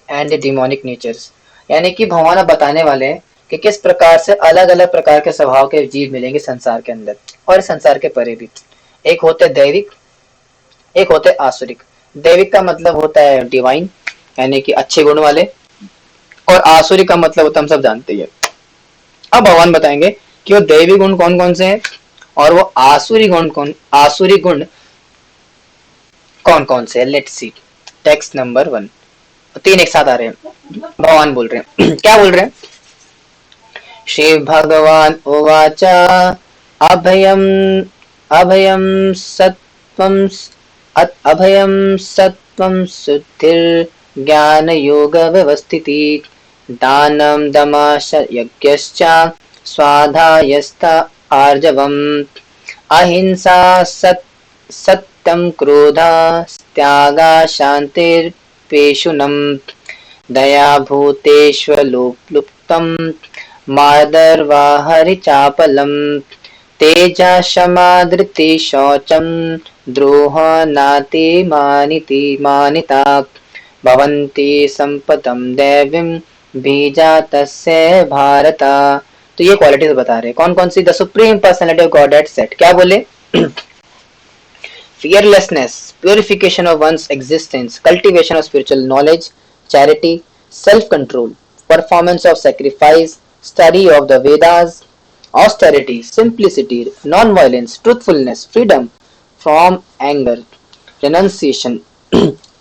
And the demonic natures, यानी कि भगवान अब बताने वाले हैं कि किस प्रकार से अलग अलग प्रकार के स्वभाव के जीव मिलेंगे संसार के अंदर और संसार के परे भी। एक होते दैविक, एक होते आसुरिक। दैविक का मतलब होता है डिवाइन, यानी कि अच्छे गुण वाले, और आसुरिक का मतलब होता है हम सब जानते हैं। अब भगवान बताएंगे कि वो दैवी गुण कौन कौन से हैं और वो आसुरी गुण कौन कौन से है। Let's see text number 1। तीन एक साथ आ रहे हैं, भगवान बोल रहे हैं क्या बोल रहे हैं। श्री भगवान उवाच अभयम अभयम सत्वम अभयम सत्वम शुद्धिर ज्ञान योग व्यवस्थिति दानम दमाश यज्ञश्च स्वाध्यायस्थ आर्जवम् अहिंसा सत्यम क्रोधा त्यागा शांतिर्पेशुनम् दया भूतेष्वलुप्तम् मार्दर्वाहरिचापलम् तेजा क्षमा धृति शौचम् द्रोह नाति मानिता भवन्ति संपदम् दैवीम् बीजा तस्य भारत। तो ये क्वालिटीज बता रहे हैं कौन कौन सी। The supreme personality of God एट सेट क्या बोले। fearlessness, purification of one's existence, cultivation of spiritual knowledge, charity, self-control, performance of sacrifice, study of the Vedas, austerity, simplicity, non-violence, truthfulness, freedom from anger, renunciation,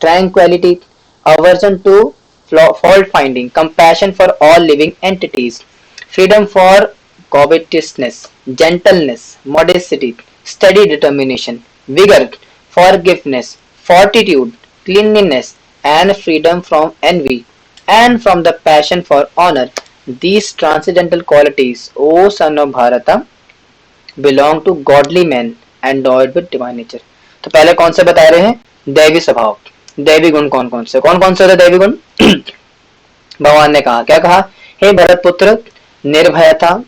tranquility, aversion to fault finding, compassion for all living entities, freedom for covetousness, gentleness, modesty, steady determination, vigor, forgiveness, fortitude, cleanliness, and freedom from envy and from the passion for honor. These transcendental qualities, O son of Bharata, belong to godly men endowed with divine nature. तो पहले कौन से बता रहे हैं, दैवी स्वभाव। दैवी गुण कौन कौन से होते हैं दैवी गुण। भगवान ने कहा, क्या कहा, हे भरत पुत्र, निर्भयता,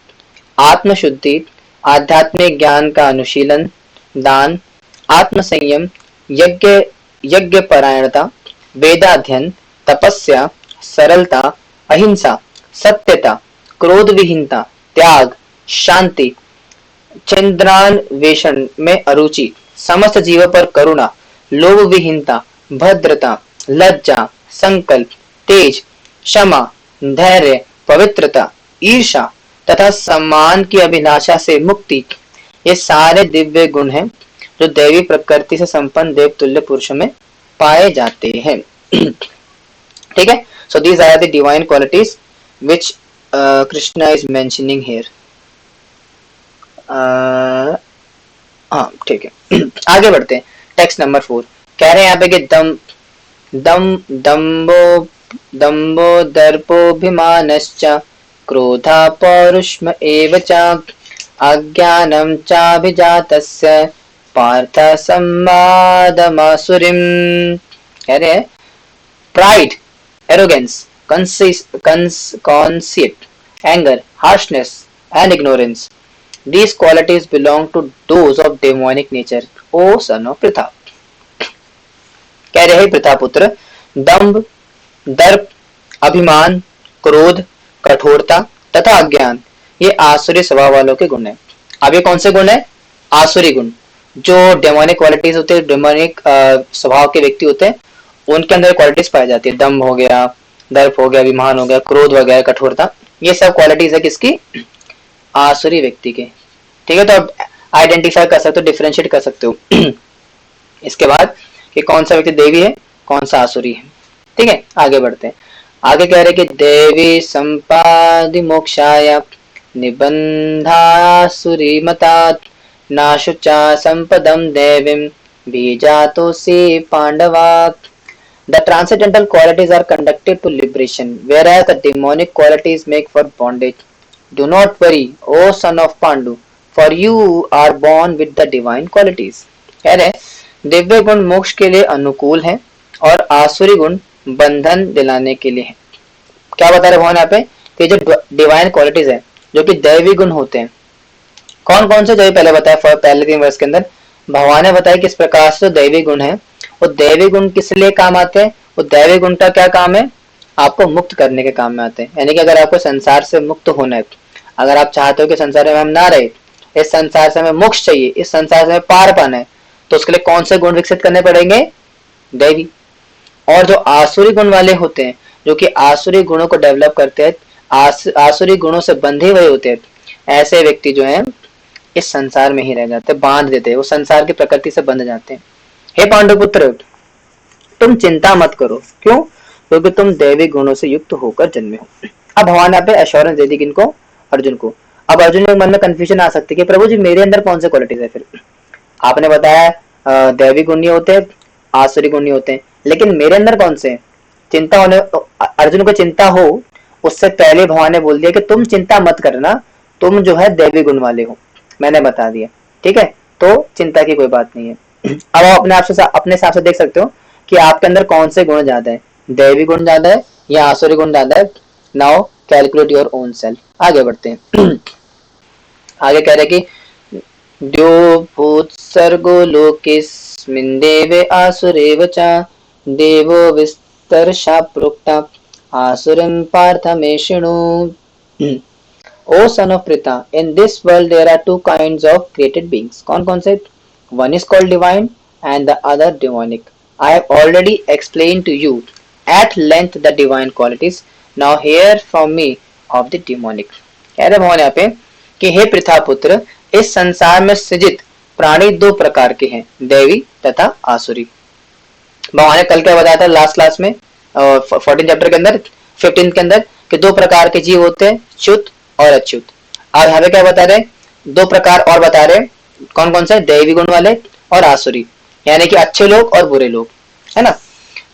आत्मशुद्धि, आध्यात्मिक ज्ञान का अनुशीलन, दान, आत्म संयम, यज्ञ परायणता, वेदाध्ययन, तपस्या, सरलता, अहिंसा, सत्यता, क्रोध विहीनता, त्याग, शांति, चंद्रान्वेषण में अरुचि, समस्त जीवों पर करुणा, लोभ विहीनता, भद्रता, लज्जा, संकल्प, तेज, क्षमा, धैर्य, पवित्रता, ईर्षा तथा सम्मान की अभिलाषा से मुक्ति, ये सारे दिव्य गुण हैं जो दैवी प्रकृति से संपन्न देवतुल्य पुरुषों में पाए जाते हैं। ठीक है, so these are the divine qualities which Krishna is mentioning here. हाँ ठीक है, आगे बढ़ते हैं। टेक्स्ट नंबर 4 कह रहे हैं यहाँ पे कि दम्भो दर्पोभिमानश्च क्रोधा पौरुष्म एव च अज्ञानं चाभिजातस्य पार्थ संवादमासुरिम्। कह रहे हैं pride, arrogance, conceit, anger, harshness and ignorance, these qualities belong to those of demonic nature, O son of Pritha. कह रहे हैं पृथा पुत्र, दंभ, दर्प, अभिमान, क्रोध, कठोरता तथा अज्ञान, ये आसुरी स्वभाव वालों के गुण है। अब ये कौन से गुण है, आसुरी गुण। जो डेमोनिक क्वालिटीज होते हैं, डेमोनिक स्वभाव के व्यक्ति होते हैं, उनके अंदर क्वालिटीज पाई जाती है। दम्भ हो गया, दर्प हो गया, अभिमान हो गया, क्रोध हो गया, कठोरता, ये सब क्वालिटीज है किसकी, आसुरी व्यक्ति के। ठीक है, तो आप आइडेंटिफाई कर सकते हो, डिफरेंशिएट कर सकते हो इसके बाद कि कौन सा व्यक्ति देवी है, कौन सा आसुरी है। ठीक है, आगे बढ़ते हैं। आगे कह रहे कि देवी संपादि मोक्षाय निबंधासुरी मतात नाशुचा संपदम देवीं बीजातोसी पांडवात्। The transcendental qualities are conducted to liberation, whereas the demonic qualities make for bondage. Do not worry, O son of Pandu, for you are born with the divine qualities. कह रहे दिव्य गुण मोक्ष के लिए अनुकूल हैं और आसुरी गुण बंधन दिलाने के लिए हैं। क्या बता रहे भगवान यहाँ पे कि जो डिवाइन क्वालिटीज है, जो कि दैवी गुण होते हैं, कौन कौन से, जो पहले बताया पहले 3 वर्ष के अंदर भगवान ने बताया किस प्रकार से दैवी गुण है। वो दैवी गुण किस लिए काम आते हैं, वो दैवी गुण का क्या काम है, आपको मुक्त करने के काम में आते हैं। यानी कि अगर आपको संसार से मुक्त होना है, अगर आप चाहते हो कि संसार में हम ना रहे, इस संसार से हमें मोक्ष चाहिए, इस संसार से हमें पार पाना है, तो उसके लिए कौन से गुण विकसित करने पड़ेंगे? दैवी। और जो आसुरी गुण वाले होते हैं, जो कि आसुरी गुणों को डेवलप करते हैं, आसुरी गुणों से बंधे हुए होते हैं, ऐसे व्यक्ति जो हैं इस संसार में ही रह जाते हैं, बांध देते हैं, वो संसार की प्रकृति से बंध जाते हैं। हे पांडुपुत्र, तुम चिंता मत करो। क्यों? क्योंकि तुम दैवी गुणों से युक्त होकर जन्मे हो। अब भगवान यहाँ पे एश्योरेंस दे दी किनको? अर्जुन को। अब अर्जुन के मन में कंफ्यूजन आ सकती है कि प्रभु जी मेरे अंदर कौन से क्वालिटीज है? फिर आपने बताया दैवी गुण नहीं होते, आसुरी गुण नहीं होते, लेकिन मेरे अंदर कौन से? चिंता होने, अर्जुन को चिंता हो उससे पहले भगवान ने बोल दिया कि तुम चिंता मत करना, तुम जो है दैवी गुण वाले हो, मैंने बता दिया। ठीक है, तो चिंता की कोई बात नहीं है। अब आप अपने हिसाब से देख सकते हो कि आपके अंदर कौन से गुण ज्यादा है, दैवी गुण ज्यादा है या आसुरी गुण ज्यादा है। Now calculate your own self. आगे बढ़ते हैं। आगे कह रहे कि द्यो भूत सर्गो लोकेस्मिन् देवे आसुरेव च देवो विस्तरशा प्रोक्ता आसुरं पार्थ मे शृणु। O son of Pritha, in this world there are two kinds of created beings. कौन-कौन से? One is called divine and the other demonic. I have already explained to you at length the divine qualities. Now hear from me of the demonic. कह रहे भगवान यहाँ पे कि हे पृथा पुत्र, इस संसार में सृजित प्राणी दो प्रकार के हैं, दैवी तथा आसुरी। भगवान ने कल क्या बताया था लास्ट क्लास में, 14 चैप्टर के अंदर, 15 के अंदर, कि दो प्रकार के जीव होते हैं, च्युत और अच्युत। आज हमें क्या बता रहे? दो प्रकार और बता रहे। कौन कौन से? दैवी गुण वाले और आसुरी, यानी कि अच्छे लोग और बुरे लोग, है ना।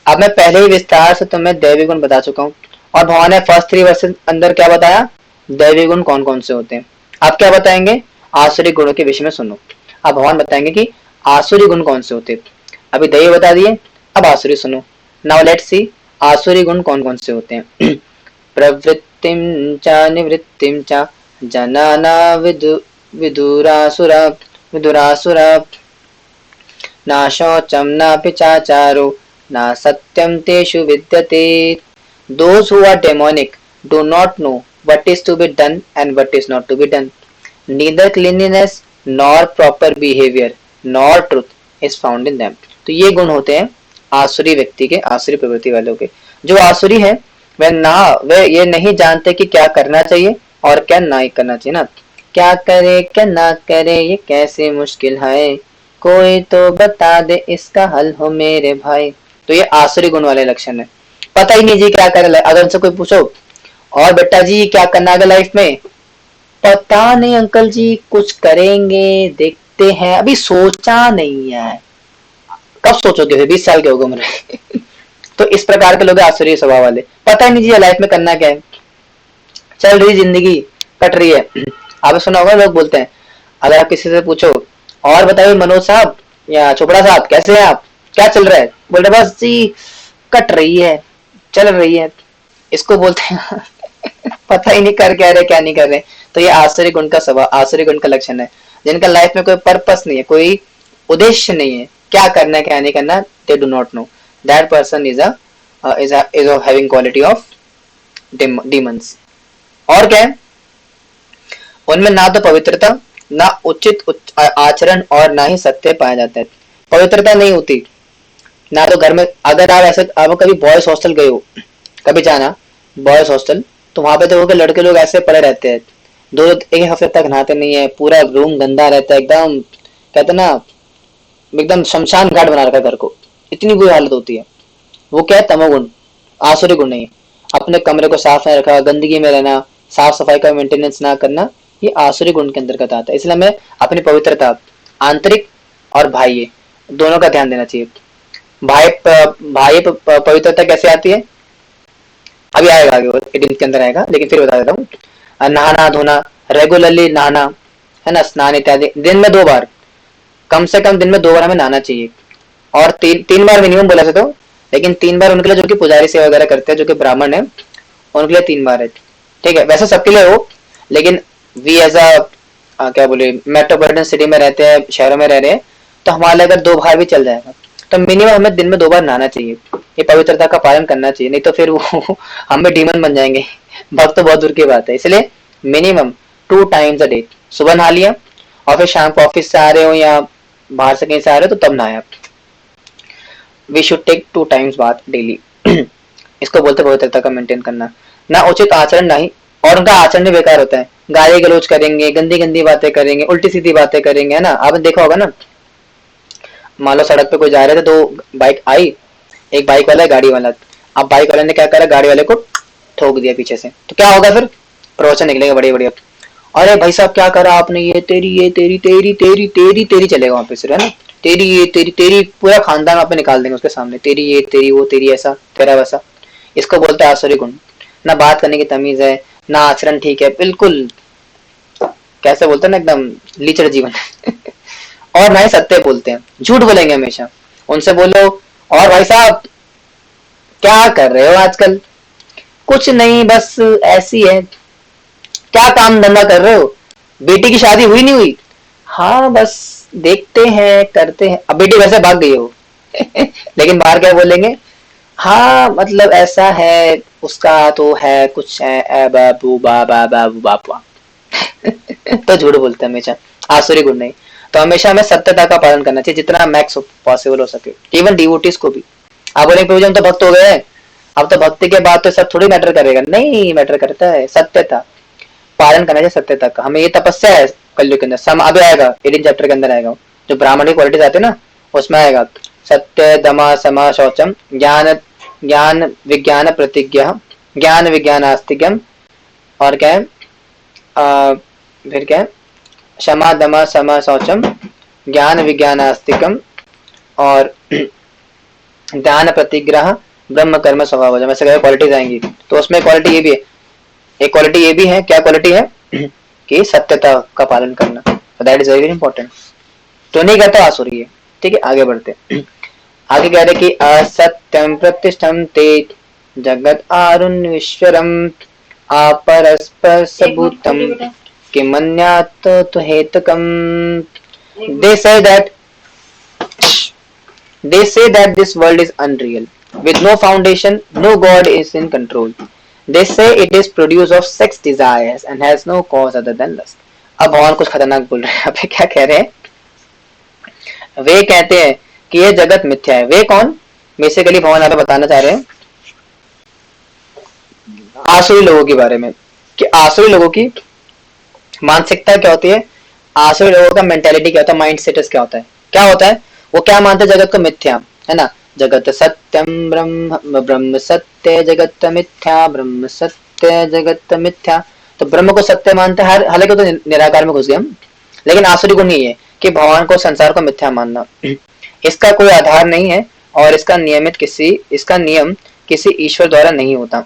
अब मैं पहले ही विस्तार से तुम्हें दैवी गुण बता चुका हूँ, और भगवान ने फर्स्ट 3 वर्सेस अंदर क्या बताया? दैवी गुण कौन कौन से होते हैं। आप क्या बताएंगे? आसुरी गुणों के विषय में सुनो। अब भगवान बताएंगे कि आसुरी गुण कौन से होते हैं। अभी दैवी बता दिए, अब आसुरी सुनो। नाउ लेट्स सी आसुरी गुण कौन कौन से होते हैं। प्रवृत्तिं च निवृत्तिं च जनाना विदुरासुरा न शौचं नापि चाचारो न सत्यं तेषु विद्यते। Those who are demonic do not know what is to be done and what is not to be done. Neither cleanliness nor proper behavior nor truth is found in them. तो ये गुण होते हैं आसुरी व्यक्ति के, आसुरी प्रवृत्ति वालों के। जो आसुरी है वे ये नहीं जानते कि क्या करना चाहिए और क्या नहीं करना चाहिए ना। क्या करे क्या ना करे ये कैसे मुश्किल है, कोई तो बता दे इसका हल हो मेरे भाई। तो ये आसुरी गुण वाले लक्षण है। पता ही नहीं जी क्या करे। अगर उनसे कोई पूछो और बेटा जी क्या करना है लाइफ में, पता नहीं अंकल जी, कुछ करेंगे देखते हैं, अभी सोचा नहीं है। कब सोचोगे? 20 साल के हो गए उम्र। तो इस प्रकार के लोग आसुरी स्वभाव वाले, पता ही नहीं जी लाइफ में करना क्या है, चल रही जिंदगी कट रही है। आपने सुना होगा लोग बोलते हैं, अगर आप किसी से पूछो और बताइए मनोज साहब या चोपड़ा साहब कैसे हैं आप, क्या चल रहा है, बोल रहे बस जी कट रही है, चल रही है। इसको बोलते हैं पता ही नहीं कर क्या रहे क्या नहीं कर रहे। तो ये आसुरी गुण का स्वभाव, आसुरी गुण का लक्षण है, जिनका लाइफ में कोई पर्पस नहीं है, कोई उद्देश्य नहीं है, क्या करना है क्या नहीं करना, they do not know. That person is having quality of demons. और क्या है? उनमें ना तो पवित्रता, ना उचित आचरण और ना ही सत्य पाया जाता है। पवित्रता नहीं होती, ना तो घर में, अगर आप ऐसे आप कभी बॉयज हॉस्टल गए हो, कभी जाना बॉयज हॉस्टल, तो वहां पे देखोगे लड़के लोग ऐसे पड़े रहते हैं, एक हफ्ते तक नहाते नहीं है, पूरा रूम गंदा रहता है, एकदम कहते ना एकदम शमशान घाट बना रखा है घर को, इतनी बुरी हालत होती है। वो क्या है? तमोगुण, आसुरी गुण नहीं है। अपने कमरे को साफ नहीं रखा, गंदगी में रहना, साफ सफाई का मेंटेनेंस ना करना, ये आसुरी गुण के अंतर्गत आता है। इसलिए हमें अपनी पवित्रता, आंतरिक और बाह्य दोनों का ध्यान देना चाहिए। बाह्य पवित्रता कैसे आती है अभी आएगा, आगे 18 के अंदर आएगा, लेकिन फिर बता देता हूँ। नहाना धोना, रेगुलरली नहाना, है ना, स्नान इत्यादि, दिन में 2 बार, कम से कम दिन में 2 बार हमें नहाना चाहिए। और 3 बार मिनिमम बोला जाता है, लेकिन 3 बार उनके लिए जो कि पुजारी सेवा वगैरह करते हैं, जो कि ब्राह्मण है, उनके लिए 3 बार है। ठीक है, वैसे सबके लिए हो, लेकिन वी एज क्या बोले मेट्रोपॉलिटन सिटी में रहते हैं, शहरों में रह रहे हैं, तो हमारे लिए अगर 2 बार भी चल जाएगा। तो मिनिमम हमें दिन में 2 बार नहाना चाहिए, ये पवित्रता का पालन करना चाहिए, नहीं तो फिर वो हम भी डीमन बन जाएंगे। भक्त तो बहुत दूर की बात है, इसलिए मिनिमम 2 टाइम्स अ डे, सुबह नहा लिया और फिर शाम को ऑफिस से आ रहे हो या बाहर से कहीं से आ रहे हो तो तब नहाया। We should take 2 times bath daily. इसको बोलते पवित्रता का मेंटेन करना। ना उचित आचरण नहीं, और उनका आचरण भी बेकार होता है, गाली गलौज करेंगे, गंदी गंदी बातें करेंगे, उल्टी सीधी बातें करेंगे, है ना। आपने देखा होगा ना, मान लो सड़क पे कोई जा रहे थे, 2 बाइक आई, एक बाइक वाला है गाड़ी वाला, अब बाइक वाले ने क्या करा, गाड़ी वाले को ठोक दिया पीछे से, तो क्या होगा फिर, प्रवचन निकलेगा बड़े बड़े, अरे भाई साहब क्या करा आपने, ये तेरी चलेगा वहां पे सिर्फ, है ना, तेरी पूरा खानदान वहां पे निकाल देंगे उसके सामने, तेरी ये तेरी वो तेरी ऐसा तेरा वैसा। इसको बोलते हैं आसुरी गुण। ना बात करने की तमीज है, ना आचरण ठीक है, बिल्कुल कैसे बोलते हैं ना, एकदम लीचड़ जीवन। और ना ही सत्य बोलते हैं, झूठ बोलेंगे हमेशा। उनसे बोलो, और भाई साहब क्या कर रहे हो आजकल, कुछ नहीं बस ऐसी है, क्या काम धंधा कर रहे हो, बेटी की शादी हुई नहीं हुई, हाँ बस देखते हैं करते हैं, अब बेटी वैसे भाग गई हो। लेकिन बाहर क्या बोलेंगे, हाँ मतलब ऐसा है, उसका तो है कुछ है बाबू बाबा बाबू बापा। तो झूठ बोलते हैं हमेशा, आसुरी गुण नहीं। तो हमेशा हमें सत्यता का पालन करना चाहिए जितना मैक्स पॉसिबल हो सके, इवन डिवोटीज को भी। आप बोलेंगे प्रभु जी हम तो भक्त हो गए, अब तो भक्ति के बाद तो सब थोड़ी मैटर करेगा, नहीं मैटर करता है, सत्यता पालन करना चाहिए, सत्यता का। हमें ये तपस्या है कलयुग के अंदर, सम अभी आएगा 18 चैप्टर के अंदर आएगा, जो ब्राह्मण की क्वालिटीज आते हैं ना, उसमें आएगा सत्य दमा समा शौचम ज्ञान ज्ञान विज्ञान प्रतिज्ञा ज्ञान विज्ञान आस्तिक्यम, और क्या है फिर क्या है, क्षमा दमा समा शौचम ज्ञान विज्ञान आस्तिकम और ध्यान प्रतिग्रह ब्रह्म कर्म स्वभाव, जब ऐसे क्वालिटीज आएंगी। तो उसमें क्वालिटी ये भी है, एक क्वालिटी ये भी है, क्या क्वालिटी है कि सत्यता का पालन करना, दैट इज वेरी इंपॉर्टेंट। तो नहीं कहता आसुरी है, ठीक है। आगे बढ़ते, आगे कह रहे कि असत्यम प्रतिष्ठम ते जगत आरुण्यश्वरम अपरस्पर सबूतम किमन्यात् तो हेतुकम। they say that they say that this world is unreal, with no foundation, no god is in control. They say it is produced of sex desires and has no cause other than lust. अब भगवान कुछ खतरनाक बोल रहे हैं, यहाँ पे क्या कह रहे हैं, वे कहते हैं कि ये जगत मिथ्या है। वे कौन, बेसिकली भगवान यहाँ पे बताना चाह रहे हैं आसुरी लोगों के बारे में, कि आसुरी लोगों की मानसिकता क्या होती है, आसुरी लोगों का मेंटेलिटी क्या होता है, माइंड सेटस क्या होता है, क्या होता है, वो क्या मानते हैं, जगत को मिथ्या, है ना, जगत सत्यम ब्रह्म ब्रह्म सत्य जगत मिथ्या ब्रह्म सत्य जगत मिथ्या। तो ब्रह्म को सत्य मानते हैं, हालांकि तो निराकार में घुस गए हम, लेकिन आसुरी को नहीं है कि भगवान को संसार को मिथ्या मानना, इसका कोई आधार नहीं है, और इसका नियम किसी ईश्वर द्वारा नहीं होता।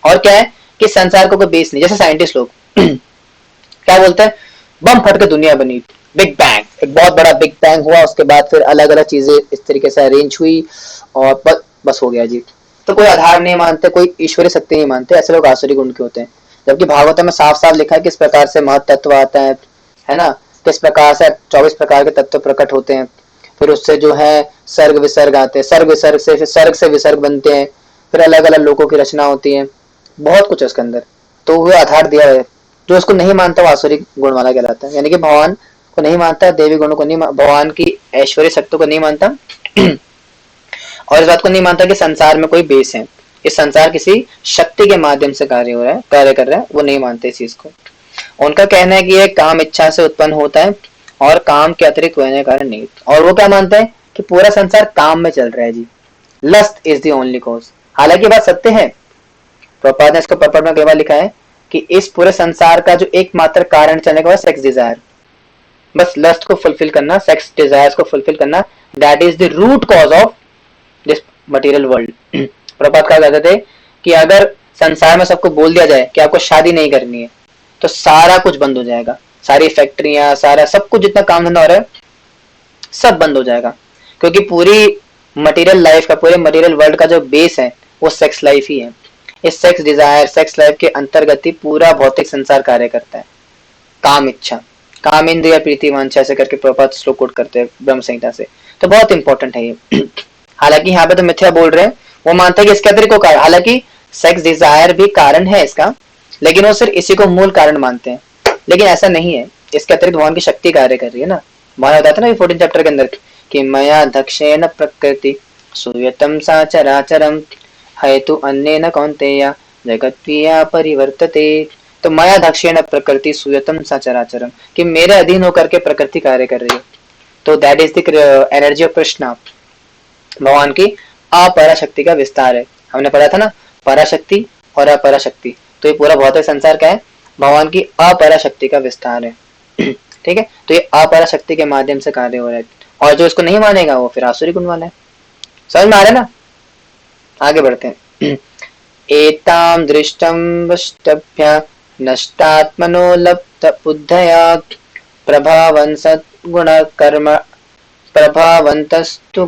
और क्या है कि संसार को कोई बेस नहीं, जैसे साइंटिस्ट लोग क्या बोलते हैं, बम फट के दुनिया बनी, बिग बैंग, एक बहुत बड़ा बिग बैंग हुआ, उसके बाद फिर अलग अलग चीजें इस तरीके से अरेंज हुई और बस हो गया जी। तो कोई आधार नहीं मानते, कोई ईश्वरीय शक्ति नहीं मानते, ऐसे लोग आसुरी गुण के होते हैं। जबकि भागवत में साफ साफ लिखा है किस प्रकार से महत तत्व आता है ना, किस प्रकार से 24 प्रकार के तत्व प्रकट होते हैं, फिर उससे जो है सर्ग विसर्ग आते हैं, सर्ग विसर्ग से फिर सर्ग से विसर्ग बनते हैं, फिर अलग अलग लोगों की रचना होती है, बहुत कुछ है उसके अंदर। तो वो आधार दिया है, जो उसको नहीं मानता वो आसुरी गुण वाला कहलाता है, यानी कि भगवान को नहीं मानता, देवी गुणों को नहीं, भगवान की ऐश्वर्य शक्ति को नहीं मानता, और इस बात को नहीं मानता कि संसार में कोई बेस है, इस संसार किसी शक्ति के माध्यम से कार्य कर रहा है, वो नहीं मानते इस चीज को। उनका कहना है कि ये काम इच्छा से उत्पन्न होता है और काम के अतिरिक्त होने के कारण नहीं। और वो क्या मानते हैं कि पूरा संसार काम में चल रहा है जी, lust is the only cause. हालांकि बात सत्य है, प्रभुपाद ने इसको पर्पट में कई बार लिखा है कि इस पूरे संसार का जो एकमात्र कारण चलने का सेक्स डिजायर, बस लस्ट को फुलफिल करना, सेक्स डिजायर्स को फुलफिल करना, that is the root cause of this material world. Prabhupada कहा कहते थे कि अगर संसार में सबको बोल दिया जाए कि आपको शादी नहीं करनी है, तो सारा कुछ बंद हो जाएगा, सारी फैक्ट्रियां, सारा सब कुछ जितना काम धंधा हो रहा है सब बंद हो जाएगा, क्योंकि पूरी मटेरियल लाइफ का, पूरे मटेरियल वर्ल्ड का जो बेस है वो सेक्स लाइफ ही है। इस सेक्स डिजायर, सेक्स लाइफ के अंतर्गत ही पूरा भौतिक संसार कार्य करता है। काम इच्छा, कामेंद्रिय प्रीति वांछा, ऐसे करके प्रभुपाद श्लोक कोट करते हैं ब्रह्म संहिता से, तो बहुत इंपॉर्टेंट है ये। हालांकि यहाँ पे तो मिथ्या बोल रहे हैं, वो मानता है कि इसके अतिरिक्त को कारण, हालांकि सेक्स डिजायर भी कारण है इसका, लेकिन वो सिर्फ इसी को मूल कारण मानते हैं। लेकिन ऐसा नहीं है, इसके अतिरिक्त भगवान की शक्ति कार्य कर रही है ना। वहां बताया था ना 14 चैप्टर के अंदर कि मया दक्षेण प्रकृति सूयतम सा चराचरम हेतु अन्येन कौन्तेय जगत्प्रिया परिवर्तते। तो मया दक्षेण प्रकृति सूयतम सा चराचरम, कि मेरे अधीन होकर के प्रकृति कार्य कर रही है। तो that is the energy of Krishna, भगवान की अपराशक्ति का विस्तार है। हमने पढ़ा था ना पराशक्ति और अपराशक्ति, तो ये पूरा भौतिक संसार क्या है, भगवान की अपराशक्ति का विस्तार है। ठीक है, तो ये अपराशक्ति के माध्यम से कार्य हो रहा है, और जो इसको नहीं मानेगा वो फिर आसुरी गुण वाला है। समझ में आ रहा है ना, आगे बढ़ते हैं। एताम दृष्टम वष्टभ्य नष्टात्मनो लब्ध बुद्धया प्रभावन सद्गुण कर्म प्रभावन्तस्तु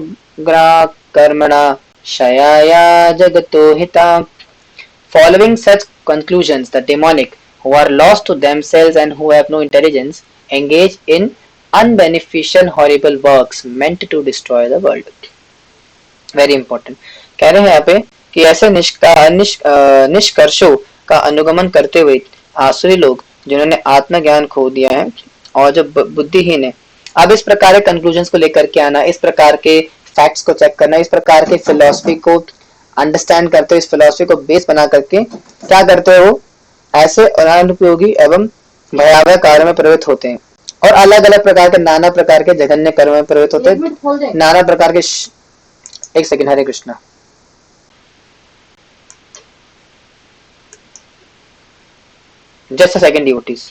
कर्मणा क्षयाया जगतो हिता। Following such conclusions, the demonic, who are lost to themselves and who have no intelligence, engage in unbeneficial horrible works meant to destroy the world. Very important. कह रहे हैं यहाँ पे कि ऐसे निष्कर्षों का अनुगमन करते हुए आसुरी लोग जिन्होंने आत्मज्ञान खो दिया है और जो बुद्धिहीन है, अब इस प्रकार के कंक्लूजन्स को लेकर के आना, इस प्रकार के फैक्ट्स को चेक करना, इस प्रकार के फिलोसफी को अंडरस्टैंड करते हो, इस फिलोसफी को बेस बना करके क्या करते हो, ऐसे अनुपयोगी एवं भयावह कार्य में प्रवृत्त होते हैं और अलग अलग प्रकार के नाना प्रकार के जघन्य कर्म में प्रवृत्त होते हैं, नाना प्रकार के एक second, Hare Krishna. Just a second devotees.